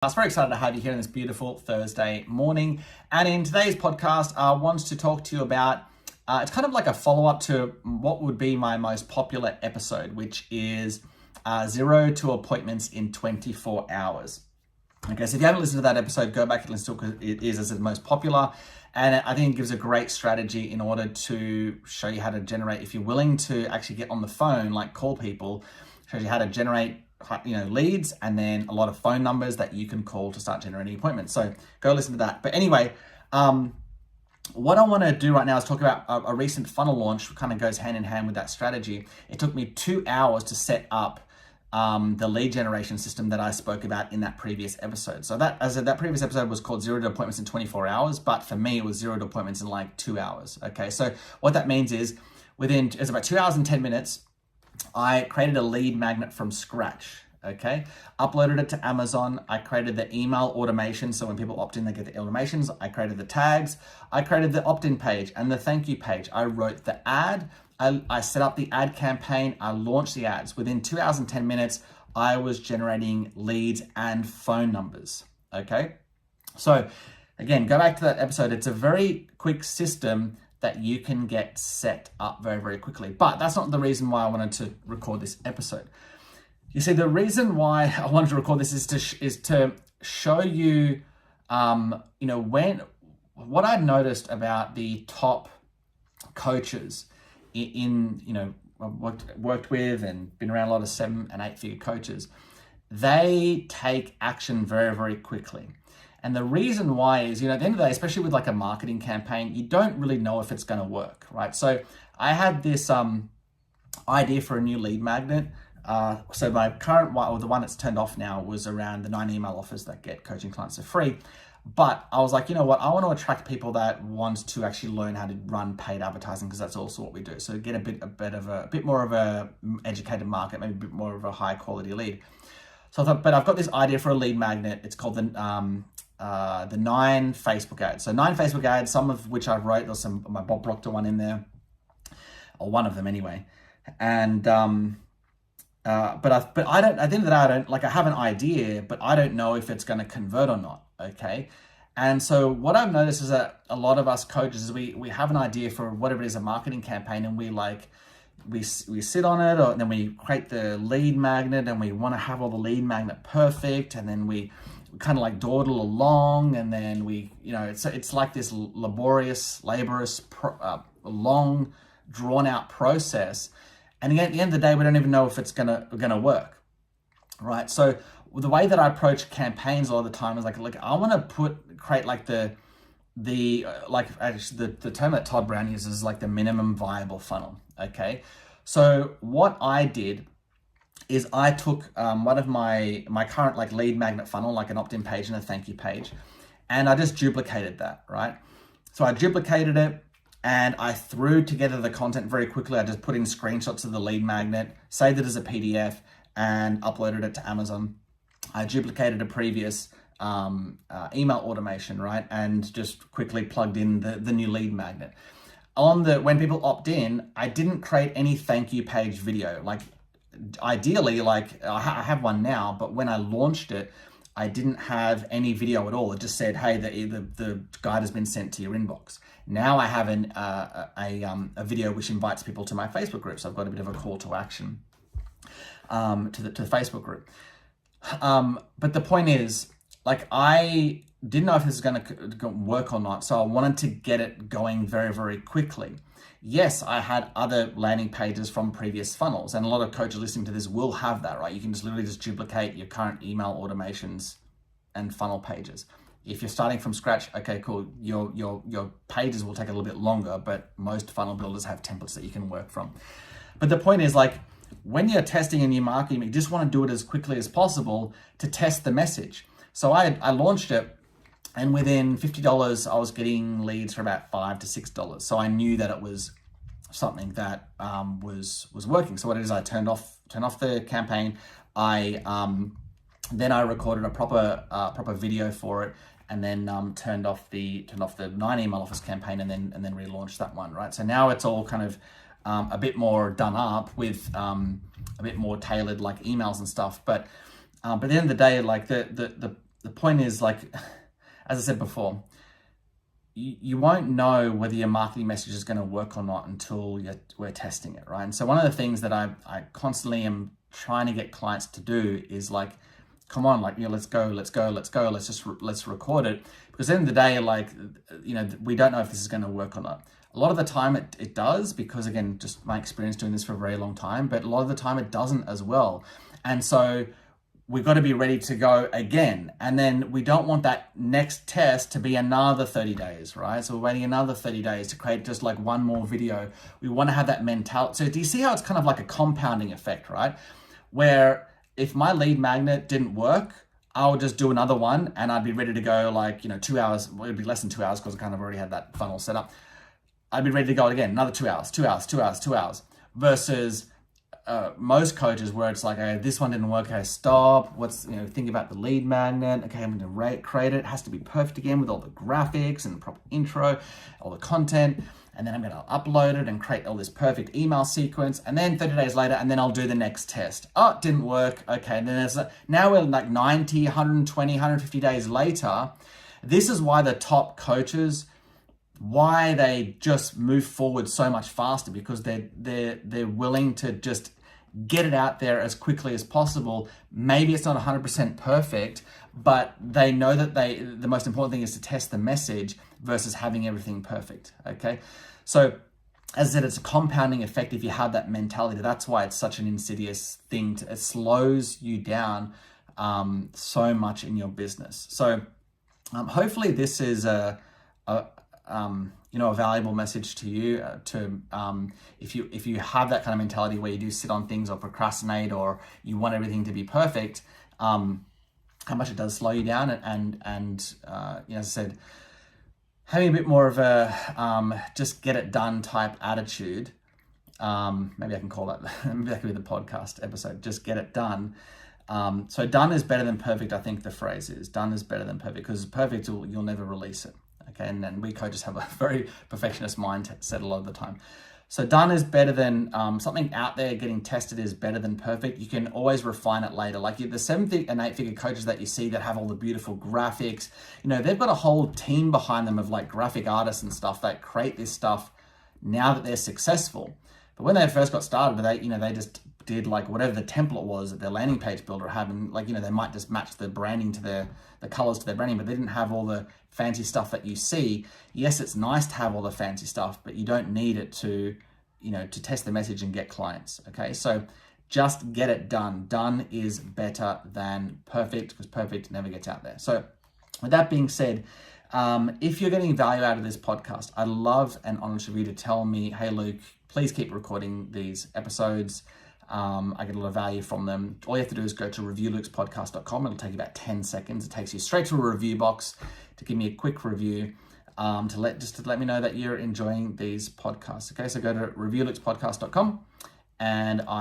I was very excited to have you here on this beautiful Thursday morning. And in today's podcast, I want to talk to you about, it's kind of like a follow-up to what would be my most popular episode, which is 0 to appointments in 24 hours. Okay, so if you haven't listened to that episode, go back and listen to it because it is as the most popular. And I think it gives a great strategy in order to show you how to generate, if you're willing to actually get on the phone, like call people, shows you how to generate leads and then a lot of phone numbers that you can call to start generating appointments. So go listen to that. But anyway, what I want to do right now is talk about a recent funnel launch, which kind of goes hand in hand with that strategy. It took me 2 hours to set up the lead generation system that I spoke about in that previous episode. So that previous episode was called 0 to appointments in 24 hours, but for me, it was 0 to appointments in like 2 hours. Okay, so what that means is it's about 2 hours and 10 minutes. I created a lead magnet from scratch, okay? Uploaded it to Amazon. I created the email automation. So when people opt in, they get the automations. I created the tags. I created the opt-in page and the thank you page. I wrote the ad. I set up the ad campaign. I launched the ads. Within 2 hours and 10 minutes, I was generating leads and phone numbers, okay? So again, go back to that episode. It's a very quick system that you can get set up very, very quickly. But that's not the reason why I wanted to record this episode. You see, the reason why I wanted to record this is to show you, what I noticed about the top coaches I've worked with and been around a lot of 7 and 8 figure coaches. They take action very, very quickly. And the reason why is, at the end of the day, especially with like a marketing campaign, you don't really know if it's going to work, right? So I had this idea for a new lead magnet. So my current one, or the one that's turned off now, was around the 9 email offers that get coaching clients for free. But I was like, you know what? I want to attract people that want to actually learn how to run paid advertising, because that's also what we do. So get a bit more of a educated market, maybe a bit more of a high quality lead. So I thought, but I've got this idea for a lead magnet. It's called the 9 Facebook ads. So 9 Facebook ads, some of which I wrote. There's my Bob Proctor one in there, or one of them anyway. And but I don't. At the end of the day, I have an idea, but I don't know if it's going to convert or not. Okay. And so what I've noticed is that a lot of us coaches, we have an idea for whatever it is, a marketing campaign, and we sit on it, and then we create the lead magnet, and we want to have all the lead magnet perfect, and then we kind of like dawdle along, and then it's like this laborious, long, drawn out process. And at the end of the day, we don't even know if it's gonna work, right? So the way that I approach campaigns a lot of the time is like I want to create like the term that Todd Brown uses is like the minimum viable funnel. Okay, so what I did is I took one of my current like lead magnet funnel, like an opt-in page and a thank you page, and I just duplicated that, right? So I duplicated it and I threw together the content very quickly. I just put in screenshots of the lead magnet, saved it as a PDF, and uploaded it to Amazon. I duplicated a previous email automation, right? And just quickly plugged in the new lead magnet. When people opt in, I didn't create any thank you page video. Like ideally, like I have one now, but when I launched it, I didn't have any video at all. It just said, hey, the guide has been sent to your inbox. Now I have a video which invites people to my Facebook group. So I've got a bit of a call to action to the Facebook group. But the point is, like, I didn't know if this was going to work or not. So I wanted to get it going very, very quickly. Yes, I had other landing pages from previous funnels, and a lot of coaches listening to this will have that, right? You can just literally just duplicate your current email automations and funnel pages. If you're starting from scratch, okay, cool. Your pages will take a little bit longer, but most funnel builders have templates that you can work from. But the point is, like, when you're testing a new marketing, you just want to do it as quickly as possible to test the message. So I launched it, and within $50, I was getting leads for about $5 to $6. So I knew that it was something that was working. So what it is, I turned off the campaign. Then I recorded a proper video for it, and then turned off the 9 email offers campaign, and then relaunched that one, right? So now it's all kind of a bit more done up with a bit more tailored like emails and stuff. But at the end of the day, like the the point is, like, as I said before, you won't know whether your marketing message is going to work or not until we're testing it, right? And so one of the things that I constantly am trying to get clients to do is like, come on, like, let's go, let's record it. Because at the end of the day, like, we don't know if this is going to work or not. A lot of the time it does, because again, just my experience doing this for a very long time, but a lot of the time it doesn't as well. And so we've got to be ready to go again. And then we don't want that next test to be another 30 days, right? So we're waiting another 30 days to create just like one more video. We want to have that mentality. So do you see how it's kind of like a compounding effect, right? Where if my lead magnet didn't work, I would just do another one and I'd be ready to go, like, 2 hours. Well, it'd be less than 2 hours because I kind of already had that funnel set up. I'd be ready to go again, another 2 hours, 2 hours, 2 hours, 2 hours, versus most coaches where it's like, okay, this one didn't work, okay, stop. Think about the lead magnet. Okay, I'm going to create it. It has to be perfect again with all the graphics and the proper intro, all the content. And then I'm going to upload it and create all this perfect email sequence. And then 30 days later, and then I'll do the next test. Oh, it didn't work. Okay, and then now we're like 90, 120, 150 days later. This is why the top coaches, why they just move forward so much faster, because they're willing to just get it out there as quickly as possible. Maybe it's not 100% perfect, but they know that the most important thing is to test the message versus having everything perfect. Okay, so as I said, it's a compounding effect if you have that mentality. That's why it's such an insidious thing. It slows you down so much in your business. So hopefully this is a valuable message to you. If you have that kind of mentality where you do sit on things or procrastinate, or you want everything to be perfect, how much it does slow you down. And as I said, having a bit more of a just get it done type attitude. Maybe I can call that. Maybe that could be the podcast episode. Just get it done. So done is better than perfect. I think the phrase is done is better than perfect, because perfect you'll never release it. Okay, and then we coaches have a very perfectionist mindset a lot of the time. So done is better than something out there getting tested is better than perfect. You can always refine it later. Like the 7-figure and 8-figure coaches that you see that have all the beautiful graphics, they've got a whole team behind them of like graphic artists and stuff that create this stuff now that they're successful. But when they first got started, they just did like whatever the template was that their landing page builder had, and they might just match the branding to the colors to their branding, but they didn't have all the fancy stuff that you see. Yes, it's nice to have all the fancy stuff, but you don't need it to test the message and get clients. Okay, so just get it done. Done is better than perfect, because perfect never gets out there. So with that being said, if you're getting value out of this podcast, I'd love an honest review to tell me, hey Luke, please keep recording these episodes. I get a lot of value from them. All you have to do is go to reviewlukespodcast.com. It'll take you about 10 seconds. It takes you straight to a review box to give me a quick review, to let me know that you're enjoying these podcasts. Okay, so go to reviewlukespodcast.com and